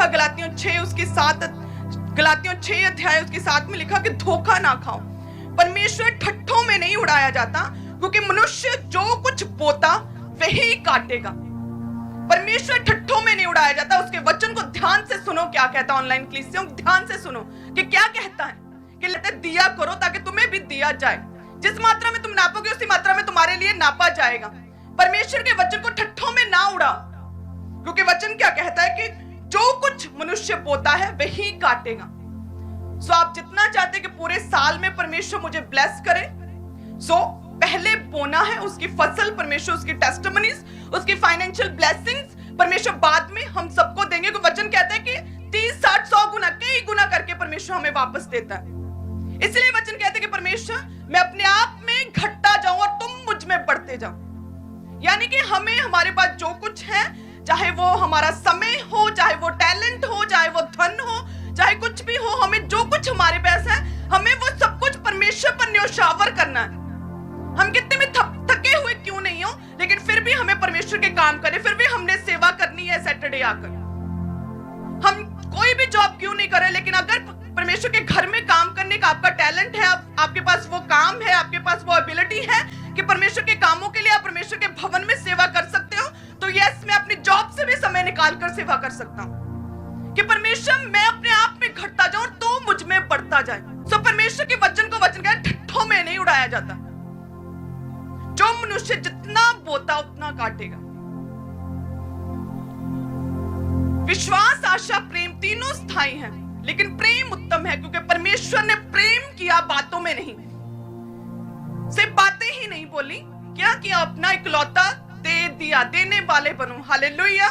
लिखा गलातियों 6 अध्याय उसके 7 में लिखा कि धोखा ना खाओ। परमेश्वर ठट्ठों में नहीं उड़ाया जाता, क्योंकि मनुष्य जो कुछ बोता वही काटेगा। परमेश्वर ठट्ठों में नहीं उड़ाया जाता। उसके वचन को ध्यान से सुनो, क्या कहता है ऑनलाइन क्लीसियों, ध्यान से सुनो कि क्या कहता है कि लेते दिया करो ताकि तुम्हें भी दिया जाए। जिस मात्रा में तुम नापोगे उसी मात्रा में तुम्हारे लिए नापा जाएगा। परमेश्वर के वचन को ठट्ठों में ना उड़ाओ, क्योंकि वचन क्या कहता है कि जो कुछ मनुष्य बोता है वही काटेगा। सो आप जितना चाहते कि पूरे साल में परमेश्वर मुझे ब्लेस करे, सो पहले बोना है, उसकी फसल परमेश्वर, उसकी टेस्टिमनीज, उसकी फाइनेंशियल ब्लेसिंग्स परमेश्वर बाद में हम सबको देंगे। वचन कहता है कि 30, 60, 100 गुना, कई गुना करके परमेश्वर हमें वापस देता है। इसलिए वचन कहता है कि परमेश्वर मैं अपने आप में घटता जाऊं और तुम मुझ में बढ़ते जाओ। यानी कि हमें हमारे पास जो कुछ है, चाहे वो हमारा समय हो, चाहे वो टैलेंट हो, चाहे वो धन हो, चाहे कुछ भी हो, हमें जो कुछ हमारे पास है, हमें वो सब कुछ परमेश्वर पर न्योछावर करना है। हम कितने में थके हुए क्यों नहीं हो, लेकिन फिर भी हमें परमेश्वर के काम करें, फिर भी हमने सेवा करनी है। सैटरडे आकर हम कोई भी जॉब क्यों नहीं करें, लेकिन अगर परमेश्वर के घर में काम करने का आपका टैलेंट है, आपके पास वो काम है, आपके पास वो एबिलिटी है कि परमेश्वर के कामों के लिए आप परमेश्वर के भवन में सेवा कर सकते हो, तो यस, मैं अपनी जॉब से भी समय निकाल कर सेवा कर सकता हूं कि परमेश्वर मैं अपने आप में घटता जाऊं और तू मुझ में बढ़ता जाए। सो परमेश्वर के वचन को वचन का ठट्ठों में नहीं उड़ाया जाता। जो मनुष्य जितना बोता उतना काटेगा। विश्वास, आशा, प्रेम तीनों स्थायी हैं, लेकिन प्रेम उत्तम है, क्योंकि परमेश्वर ने प्रेम किया बातों में नहीं। सिर्फ बातें ही नहीं बोली, क्या किया, अपना इकलौता दे दिया। देने वाले बनो। हालेलुया।